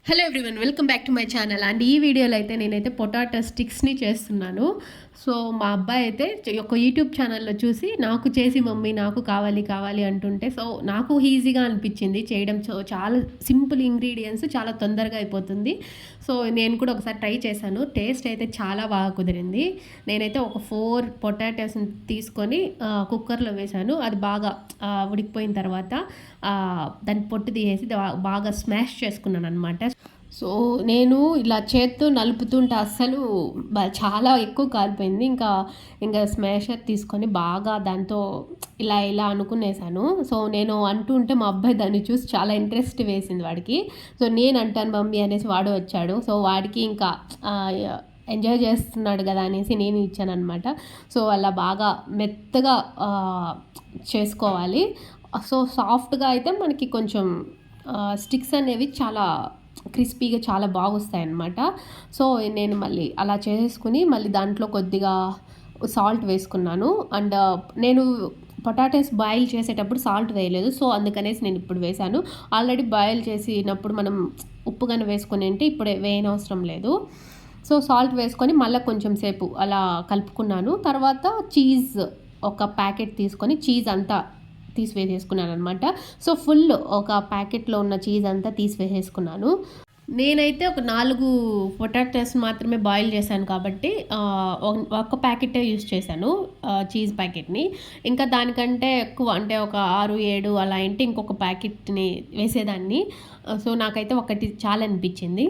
Hello everyone, welcome back to my channel. And ఈ వీడియోలో అయితే నేనైతే పొటాటో స్టిక్స్ని చేస్తున్నాను. సో మా అబ్బాయి అయితే ఒక యూట్యూబ్ ఛానల్లో చూసి నాకు చేసి మమ్మీ నాకు కావాలి కావాలి అంటుంటే, సో నాకు ఈజీగా అనిపించింది చేయడం. సో చాలా సింపుల్ ఇంగ్రీడియంట్స్, చాలా తొందరగా అయిపోతుంది. సో నేను కూడా ఒకసారి ట్రై చేశాను. టేస్ట్ అయితే చాలా బాగా కుదిరింది. నేనైతే ఒక 4 పొటాటోస్ని తీసుకొని కుక్కర్లో వేశాను. అది బాగా ఉడికిపోయిన తర్వాత దాన్ని పొట్టు తీసేసి బాగా స్మాష్ చేసుకున్నాను అనమాట. సో నేను ఇలా చేత్తో నలుపుతుంటే అస్సలు చాలా ఎక్కువ కాలిపోయింది. ఇంకా స్మాషర్ తీసుకొని బాగా దాంతో ఇలా ఇలా అనుకునేసాను. సో నేను అంటుంటే మా అబ్బాయి దాన్ని చూసి చాలా ఇంట్రెస్ట్ వేసింది వాడికి. సో నేను అంటాను మమ్మీ అనేసి వాడు వచ్చాడు. సో వాడికి ఇంకా ఎంజాయ్ చేస్తున్నాడు కదా అనేసి నేను ఇచ్చాను అనమాట. సో అలా బాగా మెత్తగా చేసుకోవాలి. సో సాఫ్ట్గా అయితే మనకి కొంచెం స్టిక్స్ అనేవి చాలా క్రిస్పీగా చాలా బాగా వస్తాయన్నమాట. సో నేను మళ్ళీ అలా చేసుకుని మళ్ళీ దాంట్లో కొద్దిగా సాల్ట్ వేసుకున్నాను. అండ్ నేను పొటాటోస్ బాయిల్ చేసేటప్పుడు సాల్ట్ వేయలేదు. సో అందుకనేసి నేను ఇప్పుడు వేశాను. ఆల్రెడీ బాయిల్ చేసినప్పుడు మనం ఉప్పు కానీ వేసుకొని అంటే ఇప్పుడు వేయనవసరం లేదు. సో సాల్ట్ వేసుకొని మళ్ళీ కొంచెం సేపు అలా కలుపుకున్నాను. తర్వాత చీజ్ ఒక ప్యాకెట్ తీసుకొని చీజ్ అంతా తీసివేసేసుకున్నాను అనమాట. సో ఫుల్ ఒక ప్యాకెట్లో ఉన్న చీజ్ అంతా తీసివేసేసుకున్నాను. నేనైతే ఒక 4 పొటాటోస్ మాత్రమే బాయిల్ చేశాను కాబట్టి ఒక ప్యాకెటే యూస్ చేశాను చీజ్ ప్యాకెట్ని. ఇంకా దానికంటే ఎక్కువ అంటే ఒక 6, 7 అలా అంటే ఇంకొక ప్యాకెట్ని వేసేదాన్ని. సో నాకైతే ఒకటి చాలా అనిపించింది.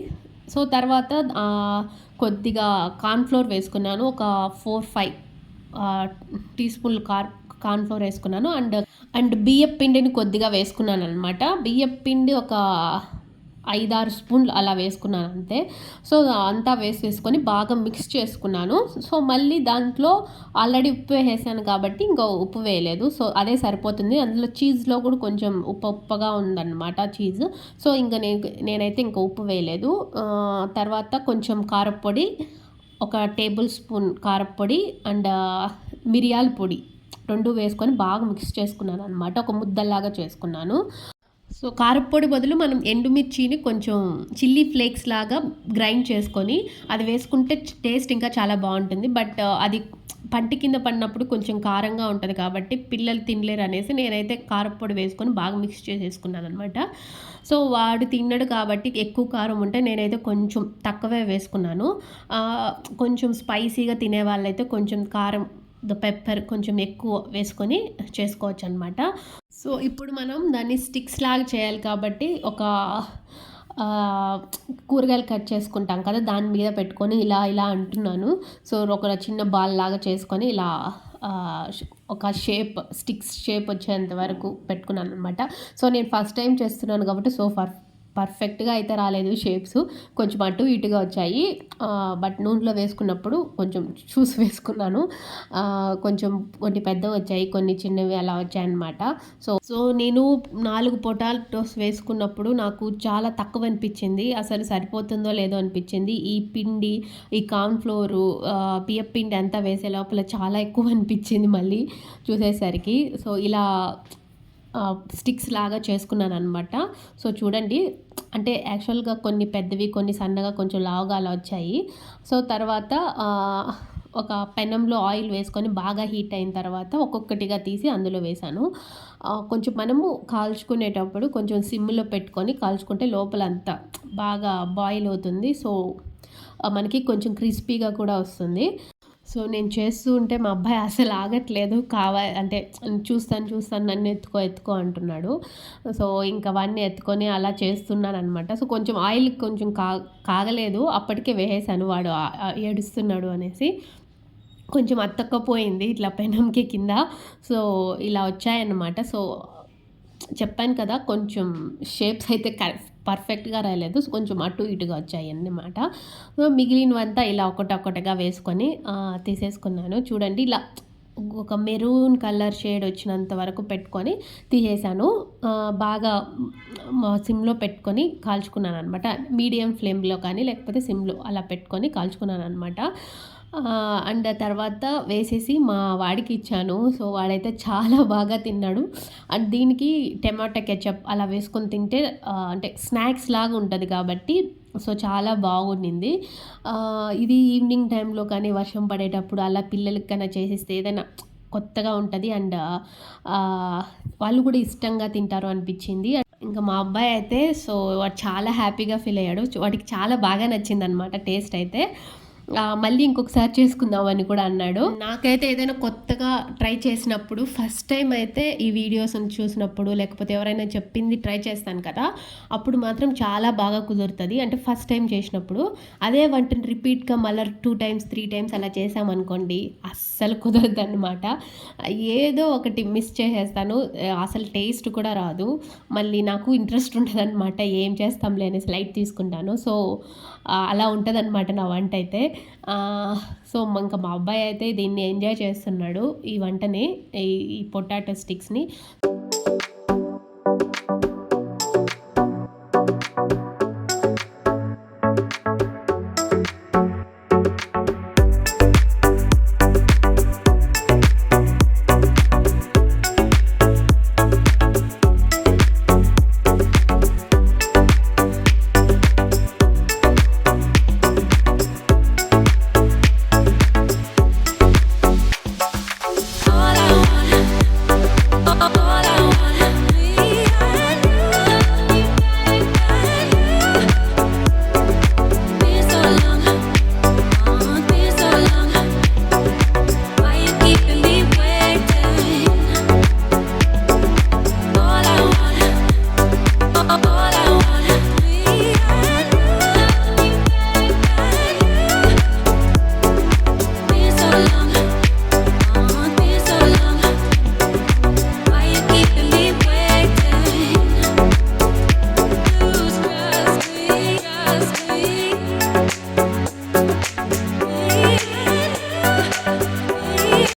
సో తర్వాత కొద్దిగా కార్న్ఫ్లోర్ వేసుకున్నాను. ఒక 4, 5 టీ స్పూన్లు కార్న్ఫ్లోర్ వేసుకున్నాను. అండ్ బియ్యం పిండిని కొద్దిగా వేసుకున్నాను అనమాట. బియ్యం పిండి ఒక 5, 6 స్పూన్లు అలా వేసుకున్నాను అంతే. సో అంతా వేసేసుకొని బాగా మిక్స్ చేసుకున్నాను. సో మళ్ళీ దాంట్లో ఆల్రెడీ ఉప్పు వేసాను కాబట్టి ఇంకా ఉప్పు వేయలేదు. సో అదే సరిపోతుంది. అందులో చీజ్లో కూడా కొంచెం ఉప్పగా ఉందన్నమాట చీజ్. సో ఇంకా నేనైతే ఇంకా ఉప్పు వేయలేదు. తర్వాత కొంచెం కారపొడి, ఒక టేబుల్ స్పూన్ కారపొడి అండ్ మిరియాల పొడి 2 వేసుకొని బాగా మిక్స్ చేసుకున్నాను అనమాట. ఒక ముద్దలాగా చేసుకున్నాను. సో కారపొడి బదులు మనం ఎండుమిర్చిని కొంచెం చిల్లీ ఫ్లేక్స్ లాగా గ్రైండ్ చేసుకొని అది వేసుకుంటే టేస్ట్ ఇంకా చాలా బాగుంటుంది. బట్ అది పంటి కింద పడినప్పుడు కొంచెం కారంగా ఉంటుంది కాబట్టి పిల్లలు తినలేరు అనేసి నేనైతే కారపొడి వేసుకొని బాగా మిక్స్ చేసేసుకున్నాను అనమాట. సో వాడు తిన్నాడు కాబట్టి ఎక్కువ కారం ఉంటే నేనైతే కొంచెం తక్కువే వేసుకున్నాను. కొంచెం స్పైసీగా తినే వాళ్ళైతే కొంచెం కారం పెప్పర్ కొంచెం ఎక్కువ వేసుకొని చేసుకోవచ్చు అనమాట. సో ఇప్పుడు మనం దాన్ని స్టిక్స్ లాగా చేయాలి కాబట్టి ఒక కూరగాయలు కట్ చేసుకుంటాం కదా, దాని మీద పెట్టుకొని ఇలా ఇలా అంటున్నాను. సో ఒక చిన్న బాల్ లాగా చేసుకొని ఇలా ఒక స్టిక్స్ షేప్ వచ్చేంత వరకు పెట్టుకున్నాను అనమాట. సో నేను ఫస్ట్ టైం చేస్తున్నాను కాబట్టి పర్ఫెక్ట్గా అయితే రాలేదు. షేప్స్ కొంచెం అటు ఇటుగా వచ్చాయి. బట్ నూనెలో వేసుకున్నప్పుడు కొంచెం చూసి వేసుకున్నాను. కొంచెం కొన్ని పెద్దవి వచ్చాయి, కొన్ని చిన్నవి అలా వచ్చాయన్నమాట. సో నేను 4 పొటాటోస్ వేసుకున్నప్పుడు నాకు చాలా తక్కువ అనిపించింది. అసలు సరిపోతుందో లేదో అనిపించింది. ఈ పిండి, ఈ కార్న్ఫ్లోరు, బియ్యం పిండి అంతా వేసే లోపల చాలా ఎక్కువ అనిపించింది మళ్ళీ చూసేసరికి. సో ఇలా స్టిక్స్ లాగా చేసుకున్నాను అనమాట. సో చూడండి, అంటే యాక్చువల్గా కొన్ని పెద్దవి, కొన్ని సన్నగా, కొంచెం లావుగా అలా వచ్చాయి. సో తర్వాత ఒక పెనంలో ఆయిల్ వేసుకొని బాగా హీట్ అయిన తర్వాత ఒక్కొక్కటిగా తీసి అందులో వేశాను. కొంచెం మనము కాల్చుకునేటప్పుడు కొంచెం సిమ్లో పెట్టుకొని కాల్చుకుంటే లోపలంతా బాగా బాయిల్ అవుతుంది. సో మనకి కొంచెం క్రిస్పీగా కూడా వస్తుంది. సో నేను చేస్తూ ఉంటే మా అబ్బాయి అసలు ఆగట్లేదు. అంటే చూస్తాను నన్ను ఎత్తుకో అంటున్నాడు. సో ఇంకా అవన్నీ ఎత్తుకొని అలా చేస్తున్నాను అనమాట. సో కొంచెం ఆయిల్ కొంచెం కాగలేదు, అప్పటికే వేసేసాను వాడు ఏడుస్తున్నాడు అనేసి. కొంచెం అతక్కపోయింది ఇట్లా పెనంకి కింద. సో ఇలా వచ్చాయన్నమాట. సో చెప్పాను కదా, కొంచెం షేప్స్ అయితే పర్ఫెక్ట్గా రాలేదు. సో కొంచెం అటు ఇటుగా వచ్చాయి అన్నమాట. మిగిలినవంతా ఇలా ఒకటొక్కటిగా వేసుకొని తీసేసుకున్నాను. చూడండి, ఇలా ఒక మెరూన్ కలర్ షేడ్ వచ్చినంత వరకు పెట్టుకొని తీసేసాను. బాగా సిమ్లో పెట్టుకొని కాల్చుకున్నాను అనమాట. మీడియం ఫ్లేమ్లో కానీ లేకపోతే సిమ్లో అలా పెట్టుకొని కాల్చుకున్నాను అనమాట. అండ్ తర్వాత వేసేసి మా వాడికి ఇచ్చాను. సో, వాడైతే చాలా బాగా తిన్నాడు. అండ్ దీనికి టమాటా కెచప్ అలా వేసుకొని తింటే అంటే స్నాక్స్ లాగా ఉంటది కాబట్టి సో, చాలా బాగుండింది. ఇది ఈవినింగ్ టైంలో కానీ వర్షం పడేటప్పుడు అలా పిల్లలకి కన్నా చేసిస్తే ఏదైనా కొత్తగా ఉంటది. అండ్ వాళ్ళు కూడా ఇష్టంగా తింటారు అనిపిచ్చింది. ఇంకా మా అబ్బాయి అయితే సో, వాడు చాలా హ్యాపీగా ఫీల్ అయ్యాడు. వాడికి చాలా బాగా నచ్చిందనమాట టేస్ట్ అయితే. మళ్ళీ ఇంకొకసారి చేసుకుందామని కూడా అన్నాడు. నాకైతే ఏదైనా కొత్తగా ట్రై చేసినప్పుడు ఫస్ట్ టైం అయితే ఈ వీడియోస్‌ని చూసినప్పుడు లేకపోతే ఎవరైనా చెప్పింది ట్రై చేస్తాను కదా! అప్పుడు మాత్రం చాలా బాగా కుదురుతది. అంటే ఫస్ట్ టైం చేసినప్పుడు. అదే వంటని రిపీట్‌గా మళ్ళా 2 టైమ్స్, 3 టైమ్స్ అలా చేశామనుకోండి అస్సలు కుదరదనమాట. ఏదో ఒకటి మిస్ చేసేస్తాను. అసలు టేస్ట్ కూడా రాదు. మళ్ళీ నాకు ఇంట్రెస్ట్ ఉండదనమాట. ఏం చేస్తాంలే అనేసి లైట్ తీసుకుంటాను. సో, అలా ఉంటదనమాట నా వంటయితే. సో, ఇంకా మా అబ్బాయి అయితే దీన్ని ఎంజాయ్ చేస్తున్నాడు. ఈ వంటని, ఈ పొటాటో స్టిక్స్‌ని.